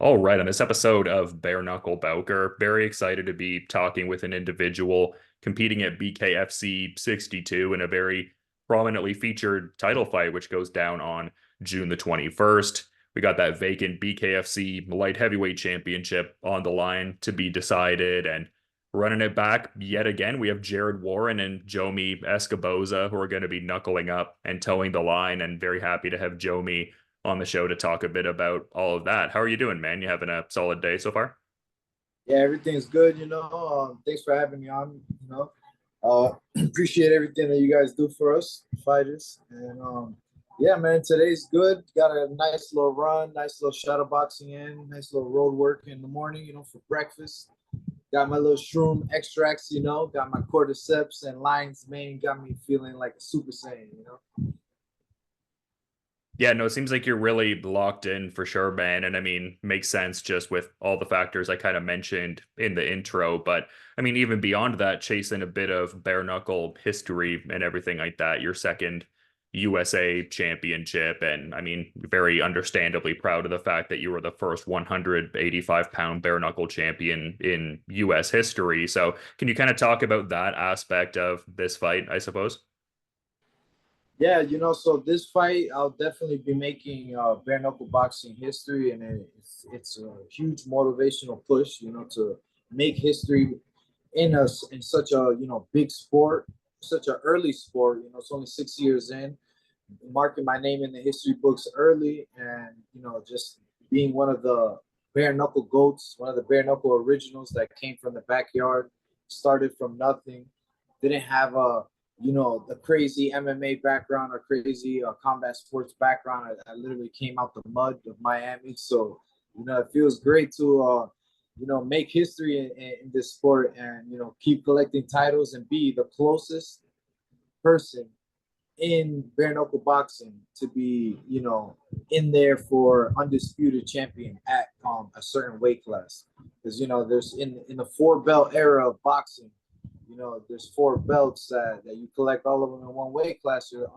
All right, on this episode of Bare Knuckle Bowker, very excited to be talking with an individual competing at BKFC 62 in a very prominently featured title fight, which goes down on June the 21st. We got that vacant BKFC light heavyweight championship on the line to be decided, and running it back yet again, we have Jared Warren and Jomi Escoboza who are going to be knuckling up and towing the line, and very happy to have Jomi on the show to talk a bit about all of that. How are you doing, man? You having a solid day so far? Yeah, everything's good. Thanks for having me on. Appreciate everything that you guys do for us, fighters. And yeah, man, today's good. Got a nice little run, nice little shadow boxing in, nice little road work in the morning. For breakfast. Got my little shroom extracts. Got my cordyceps and lion's mane. Got me feeling like a super saiyan. Yeah, no, it seems like you're really locked in for sure, man. And I mean, makes sense just with all the factors I kind of mentioned in the intro. But I mean, even beyond that, chasing a bit of bare knuckle history and everything like that, your second USA championship. And I mean, very understandably proud of the fact that you were the first 185-pound bare knuckle champion in US history. So can you kind of talk about that aspect of this fight, I suppose? Yeah, so this fight, I'll definitely be making bare knuckle boxing history, and it's a huge motivational push, to make history in such a big sport, such an early sport. It's only 6 years in, marking my name in the history books early, and just being one of the bare knuckle goats, one of the bare knuckle originals that came from the backyard, started from nothing, didn't have the crazy MMA background or crazy combat sports background. I literally came out the mud of Miami, so it feels great to make history in this sport, and keep collecting titles and be the closest person in bare knuckle boxing to be in there for undisputed champion at a certain weight class, because there's in the four belt era of boxing, there's four belts that you collect all of them in one weight class. You're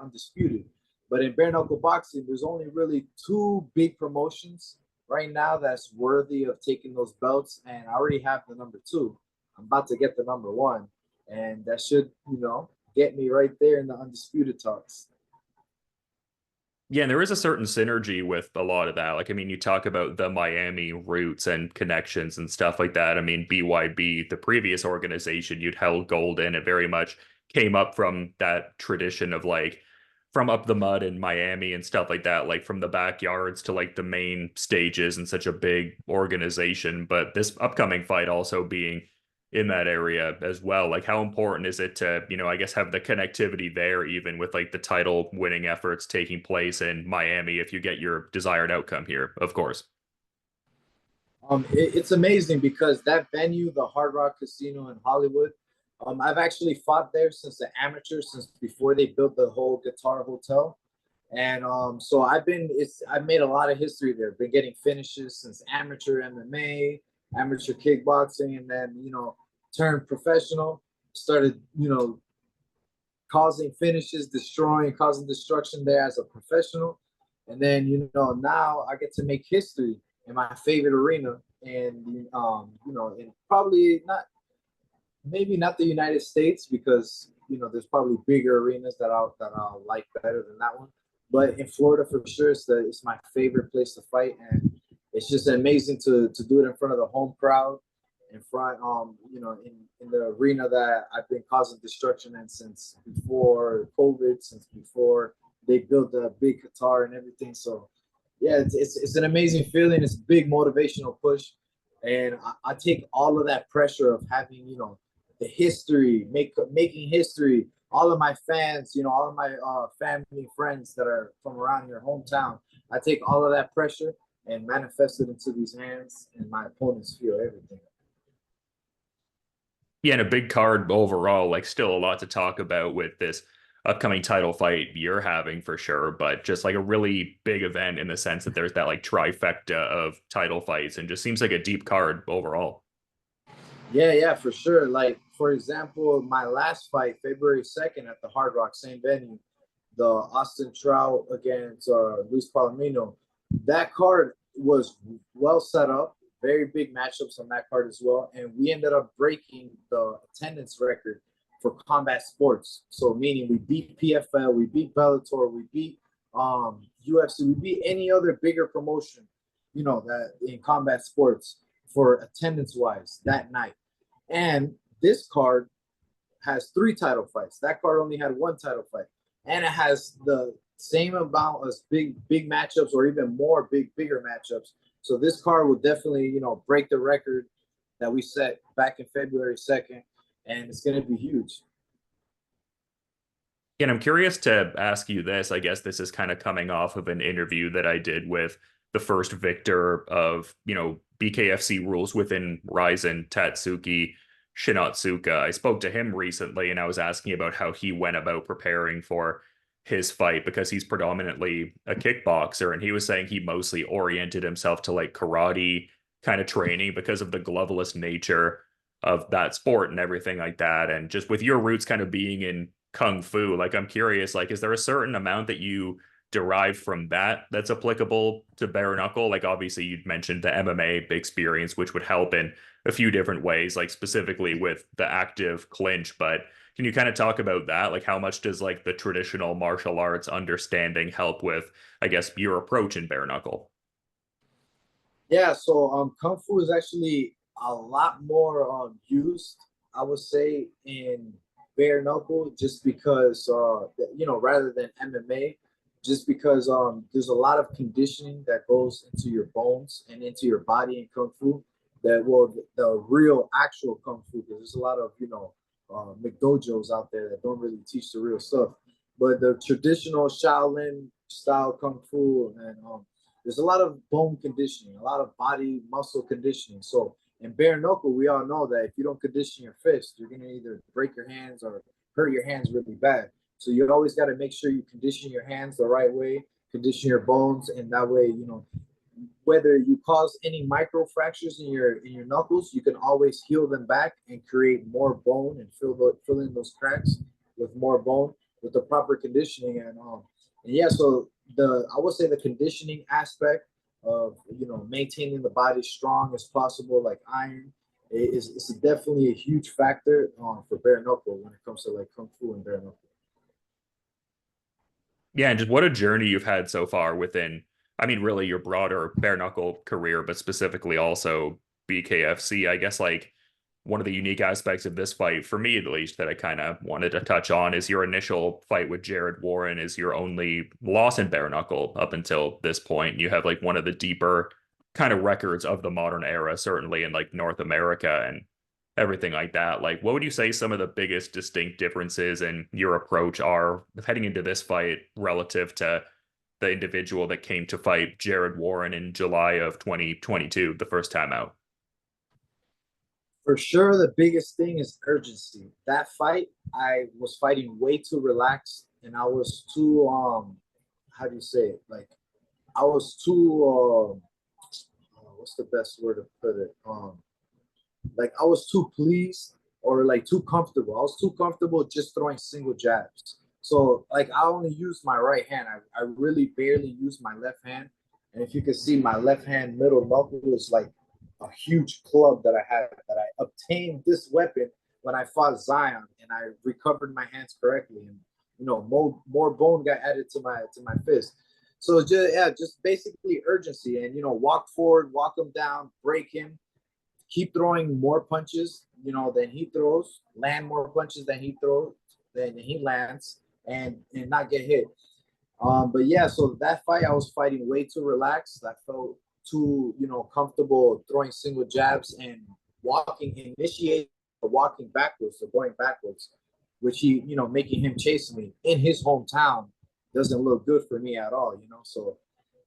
undisputed. But in bare knuckle boxing, there's only really two big promotions right now that's worthy of taking those belts, and I already have the number two. I'm about to get the number one, and that should get me right there in the undisputed talks. Yeah, and there is a certain synergy with a lot of that. Like, I mean, you talk about the Miami roots and connections and stuff like that. I mean, BYB, the previous organization you'd held gold in, it very much came up from that tradition of like from up the mud in Miami and stuff like that, like from the backyards to like the main stages and such a big organization. But this upcoming fight also being in that area as well. Like, how important is it to, I guess have the connectivity there, even with like the title winning efforts taking place in Miami, if you get your desired outcome here, of course. It's amazing because that venue, the Hard Rock Casino in Hollywood, I've actually fought there since the amateur, since before they built the whole Guitar Hotel. And so I've made a lot of history there. Been getting finishes since amateur MMA, amateur kickboxing, and then turned professional. Started causing finishes, causing destruction there as a professional, and then now I get to make history in my favorite arena, and in probably not, maybe not the United States, because there's probably bigger arenas that I'll like better than that one. But in Florida for sure, it's my favorite place to fight, and it's just amazing to do it in front of the home crowd, in front in the arena that I've been causing destruction in since before COVID, since before they built the big Qatar and everything. So yeah, it's an amazing feeling. It's a big motivational push, and I take all of that pressure of having the history, making history. All of my fans, all of my family, friends that are from around your hometown, I take all of that pressure and manifest it into these hands, and my opponents feel everything. Yeah, and a big card overall, like still a lot to talk about with this upcoming title fight you're having for sure, but just like a really big event in the sense that there's that like trifecta of title fights and just seems like a deep card overall. Yeah, for sure. Like, for example, my last fight, February 2nd at the Hard Rock, same venue, the Austin Trout against Luis Palomino. That card was well set up, very big matchups on that card as well. And we ended up breaking the attendance record for combat sports. So meaning we beat PFL, we beat Bellator, we beat UFC, we beat any other bigger promotion, you know, that in combat sports for attendance wise that night. And this card has 3 title fights. That card only had 1 title fight, and it has the same amount as big matchups, or even more bigger matchups. So this card will definitely, you know, break the record that we set back in February 2nd, and it's going to be huge. And I'm curious to ask you this. I guess this is kind of coming off of an interview that I did with the first victor of, BKFC rules within Ryzen, Tatsuki Shinotsuka. I spoke to him recently and I was asking about how he went about preparing for his fight because he's predominantly a kickboxer. And he was saying he mostly oriented himself to like karate kind of training because of the gloveless nature of that sport and everything like that. And just with your roots kind of being in kung fu, like I'm curious, like, is there a certain amount that you derive from that that's applicable to bare knuckle? Like obviously you'd mentioned the MMA experience, which would help in a few different ways, like specifically with the active clinch. But can you kind of talk about that? Like how much does like the traditional martial arts understanding help with, I guess, your approach in bare knuckle? Yeah, so kung fu is actually a lot more used, I would say, in bare knuckle, just because you know, rather than MMA, just because there's a lot of conditioning that goes into your bones and into your body in kung fu, that will the real actual kung fu, because there's a lot of, you know, McDojos out there that don't really teach the real stuff, but the traditional Shaolin style kung fu, and there's a lot of bone conditioning, a lot of body muscle conditioning. So in bare knuckle, we all know that if you don't condition your fist, you're gonna either break your hands or hurt your hands really bad. So you always got to make sure you condition your hands the right way, condition your bones, and that way, you know, whether you cause any micro fractures in your knuckles, you can always heal them back and create more bone and fill in those cracks with more bone with the proper conditioning. And yeah, so the I would say the conditioning aspect of, you know, maintaining the body strong as possible, like iron, is definitely a huge factor for bare knuckle when it comes to like kung fu and bare knuckle. Yeah, and just what a journey you've had so far within, I mean, really your broader bare knuckle career, but specifically also BKFC. I guess like one of the unique aspects of this fight, for me at least, that I kind of wanted to touch on is your initial fight with Jared Warren is your only loss in bare knuckle up until this point. You have like one of the deeper kind of records of the modern era, certainly in like North America. And everything like that. Like, what would you say some of the biggest distinct differences in your approach are heading into this fight relative to the individual that came to fight Jared Warren in July of 2022, the first time out? For sure, the biggest thing is urgency. That fight, I was fighting way too relaxed, and I was too how do you say it? Like I was too what's the best word to put it? Like I was too pleased, or like too comfortable. I was too comfortable just throwing single jabs. So like I only used my right hand. I really barely used my left hand. And if you can see, my left hand middle knuckle is like a huge club that I had, that I obtained this weapon when I fought Zion, and I recovered my hands correctly, and you know, more bone got added to my fist. So just, yeah, just basically urgency, and you know, walk forward, walk him down, break him, keep throwing more punches, you know, than he throws, land more punches than he throws, than he lands, and not get hit. But yeah, so that fight, I was fighting way too relaxed. I felt too, you know, comfortable throwing single jabs and initiating walking backwards or going backwards, which he, you know, making him chase me in his hometown doesn't look good for me at all, you know. So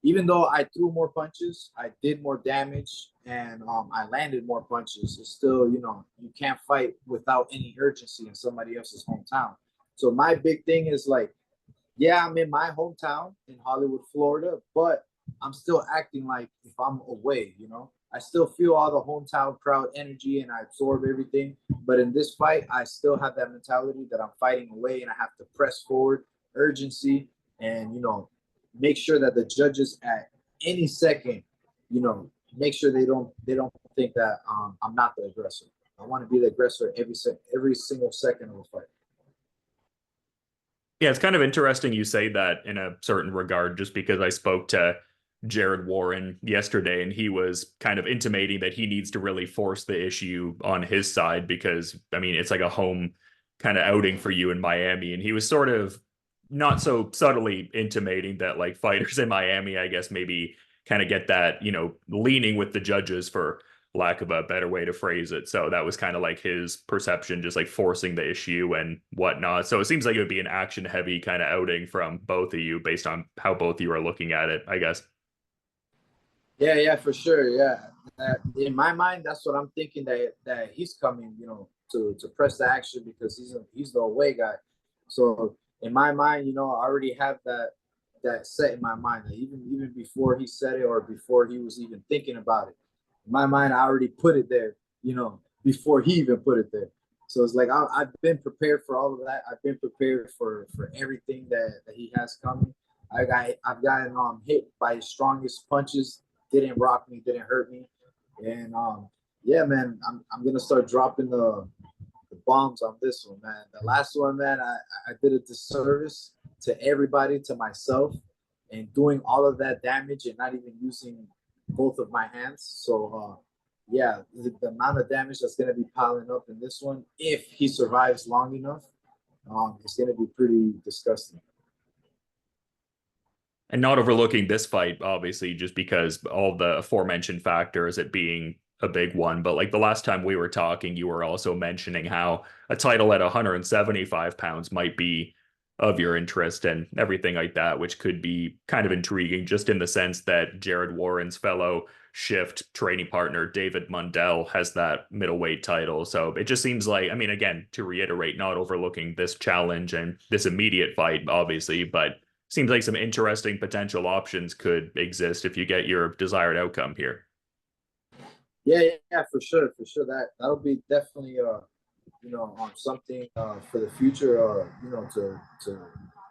even though I threw more punches, I did more damage, and I landed more punches. It's still, you know, you can't fight without any urgency in somebody else's hometown. So my big thing is like, yeah, I'm in my hometown in Hollywood, Florida, but I'm still acting like if I'm away, you know. I still feel all the hometown crowd energy and I absorb everything. But in this fight, I still have that mentality that I'm fighting away and I have to press forward, urgency, and, you know, make sure that the judges at any second make sure they don't think that I'm not the aggressor. I want to be the aggressor every single second of the fight. Yeah, it's kind of interesting you say that in a certain regard, just because I spoke to Jared Warren yesterday and he was kind of intimating that he needs to really force the issue on his side because, I mean, it's like a home kind of outing for you in Miami. And he was sort of not so subtly intimating that like fighters in Miami, I guess, maybe kind of get that, leaning with the judges for lack of a better way to phrase it. So that was kind of like his perception, just like forcing the issue and whatnot. So it seems like it would be an action heavy kind of outing from both of you based on how both of you are looking at it, I guess. Yeah, yeah, for sure. Yeah, in my mind, that's what I'm thinking that he's coming, to press the action because he's the away guy. So in my mind, I already have that set in my mind. Like even before he said it or before he was even thinking about it, in my mind, I already put it there. Before he even put it there. So it's like I've been prepared for all of that. I've been prepared for everything that he has coming. I've gotten hit by his strongest punches, didn't rock me, didn't hurt me. And yeah, man, I'm gonna start dropping the bombs on this one, man. The last one, man, I did a disservice to everybody, to myself, and doing all of that damage and not even using both of my hands. So yeah, the amount of damage that's gonna be piling up in this one, if he survives long enough, it's gonna be pretty disgusting. And not overlooking this fight, obviously, just because all the aforementioned factors, it being a big one. But like the last time we were talking, you were also mentioning how a title at 175 pounds might be of your interest and everything like that, which could be kind of intriguing just in the sense that Jared Warren's fellow shift training partner, David Mundell, has that middleweight title. So it just seems like, I mean, again, to reiterate, not overlooking this challenge and this immediate fight, obviously, but seems like some interesting potential options could exist if you get your desired outcome here. Yeah, yeah, yeah, for sure, for sure. That'll be definitely on something for the future, to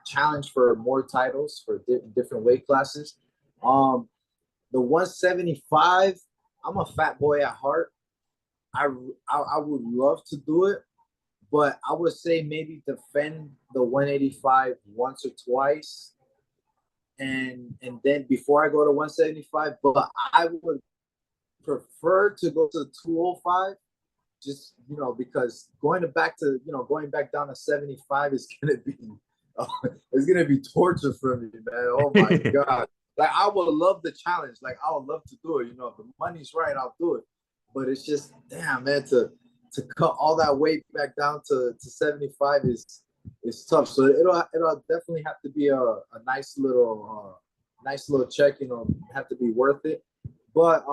challenge for more titles for different weight classes. Um, the 175, I'm a fat boy at heart. I would love to do it, but I would say maybe defend the 185 once or twice, and then before I go to 175. But I would prefer to go to 205, just because going back down to 75 is gonna be uh, it's gonna be torture for me, man. Oh my god. Like I would love the challenge. Like I would love to do it. If the money's right, I'll do it. But it's just damn, man, to cut all that weight back down to 75 is tough. So it'll definitely have to be a nice little check, have to be worth it. But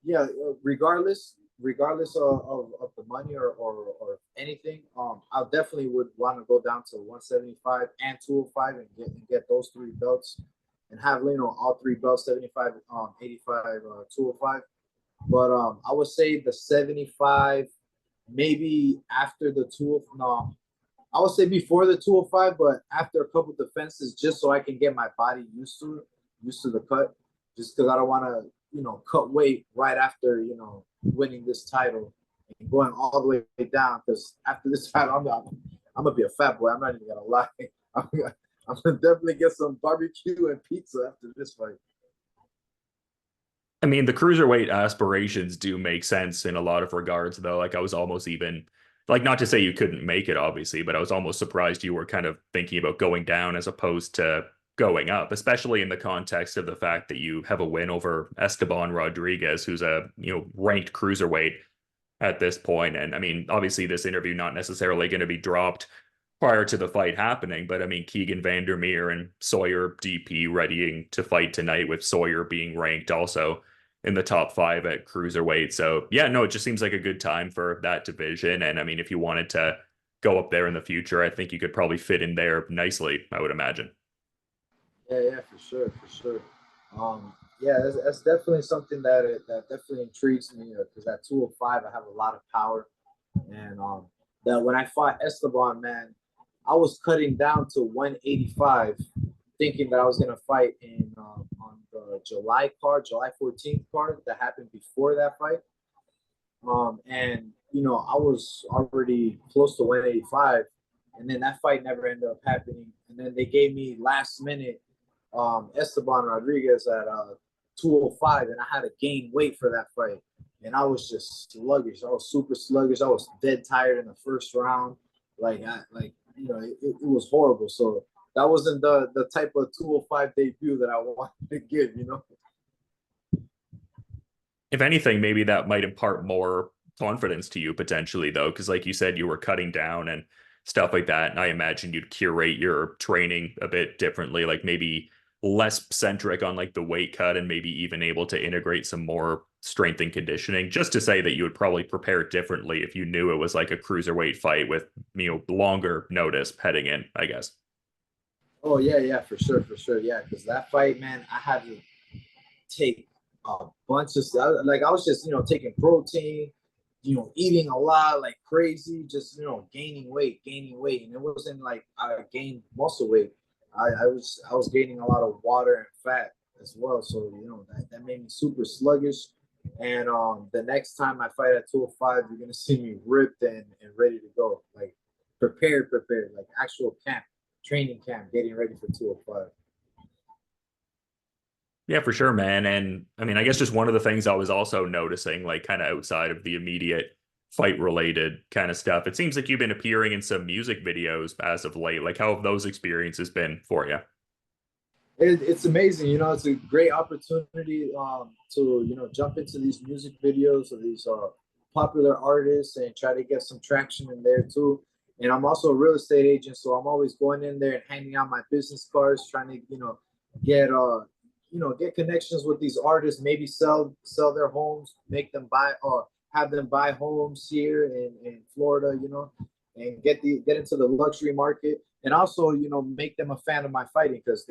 yeah, regardless of the money or anything, I definitely would want to go down to 175 and 205 and get those three belts and have all three belts, 75, 85, 205. But I would say the 75, maybe after the two. No, I would say before the 205, but after a couple defenses, just so I can get my body used to it, used to the cut, just because I don't want to, cut weight right after, winning this title and going all the way down. Because after this title, I'm gonna be a fat boy. I'm not even gonna lie. I'm gonna definitely get some barbecue and pizza after this fight. I mean, the cruiserweight aspirations do make sense in a lot of regards, though. Like, I was almost even, like, not to say you couldn't make it, obviously, but I was almost surprised you were kind of thinking about going down as opposed to going up, especially in the context of the fact that you have a win over Esteban Rodriguez, who's a, ranked cruiserweight at this point. And I mean, obviously, this interview not necessarily going to be dropped prior to the fight happening, but I mean, Keegan Vandermeer and Sawyer DP readying to fight tonight, with Sawyer being ranked also in the top five at cruiserweight. So yeah, no, it just seems like a good time for that division. And I mean, if you wanted to go up there in the future, I think you could probably fit in there nicely, I would imagine. Yeah, yeah, for sure, for sure. Yeah, that's definitely something that definitely intrigues me because at 205 I have a lot of power, and that when I fought Esteban, man, I was cutting down to 185, thinking that I was gonna fight in on the July card, July 14th card that happened before that fight. And I was already close to 185, and then that fight never ended up happening. And then they gave me last minute Esteban Rodriguez at 205, and I had to gain weight for that fight. And I was just sluggish. I was super sluggish. I was dead tired in the first round. It was horrible. So that wasn't the type of 205 debut that I wanted to give. If anything, maybe that might impart more confidence to you potentially, though, because like you said, you were cutting down and stuff like that. And I imagine you'd curate your training a bit differently, like maybe less centric on like the weight cut and maybe even able to integrate some more strength and conditioning. Just to say that you would probably prepare differently if you knew it was like a cruiserweight fight with, longer notice heading in, I guess. Oh yeah, for sure, for sure. Yeah, because that fight, man, I had to take a bunch of stuff. Like I was just, taking protein, eating a lot like crazy, just gaining weight, and it wasn't like I gained muscle weight. I was gaining a lot of water and fat as well. So that made me super sluggish. And the next time I fight at 205, you're gonna see me ripped and ready to go, like prepared, like actual camp, training camp, getting ready for 205. Yeah, for sure, man. And I mean, I guess just one of the things I was also noticing, like kind of outside of the immediate fight related kind of stuff, it seems like you've been appearing in some music videos as of late. Like, how have those experiences been for you? It's amazing. It's a great opportunity to jump into these music videos of these popular artists and try to get some traction in there too. And I'm also a real estate agent, so I'm always going in there and handing out my business cards, trying to get get connections with these artists, maybe sell their homes, make them buy or have them buy homes here in Florida, and get into the luxury market, and also make them a fan of my fighting, because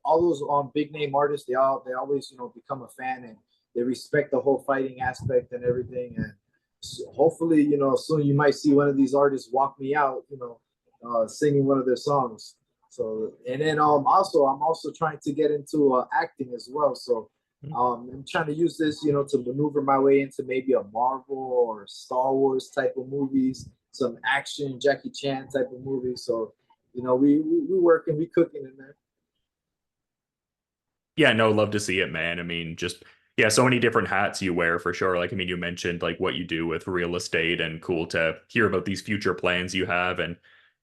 all those big name artists, they always become a fan, and they respect the whole fighting aspect and everything. And so hopefully soon you might see one of these artists walk me out, singing one of their songs. So, and then also I'm also trying to get into acting as well. So I'm trying to use this, to maneuver my way into maybe a Marvel or Star Wars type of movies, some action Jackie Chan type of movies. So, we working, we cooking in there. Yeah, no, love to see it, man. I mean, just yeah, so many different hats you wear for sure. Like, I mean, you mentioned like what you do with real estate, and cool to hear about these future plans you have and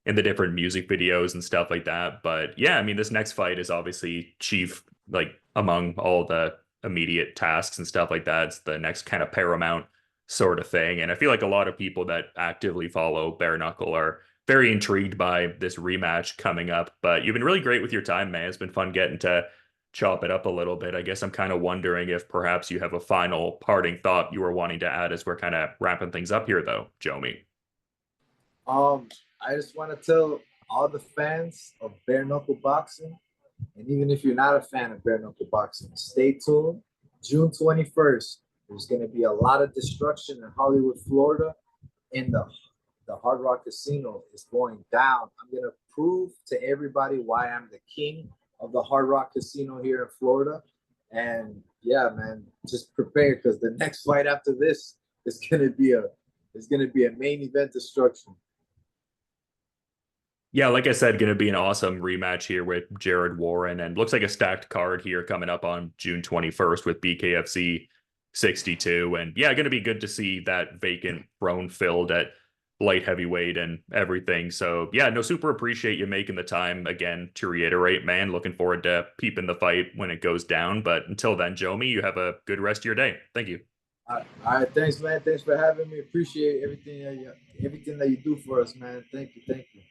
in the different music videos and stuff like that. But yeah, I mean, this next fight is obviously chief, like among all the immediate tasks and stuff like that. It's the next kind of paramount sort of thing. And I feel like a lot of people that actively follow Bare Knuckle are very intrigued by this rematch coming up. But you've been really great with your time, man. It's been fun getting to chop it up a little bit. I guess I'm kind of wondering if perhaps you have a final parting thought you were wanting to add as we're kind of wrapping things up here, though, Jomi. Um, I just want to tell all the fans of bare knuckle boxing, and even if you're not a fan of bare knuckle boxing, stay tuned. June 21st, there's going to be a lot of destruction in Hollywood, Florida, in the Hard Rock Casino is going down. I'm going to prove to everybody why I'm the king of the Hard Rock Casino here in Florida. And yeah, man, just prepare, because the next fight after this is going to be a main event destruction. Yeah, like I said, going to be an awesome rematch here with Jared Warren, and looks like a stacked card here coming up on June 21st with BKFC 62. And yeah, going to be good to see that vacant throne filled at light heavyweight and everything. So yeah, no, super appreciate you making the time again to reiterate, man. Looking forward to peeping the fight when it goes down. But until then, Jomi, you have a good rest of your day. Thank you. All right, thanks, man. Thanks for having me. Appreciate everything that you do for us, man. Thank you, thank you.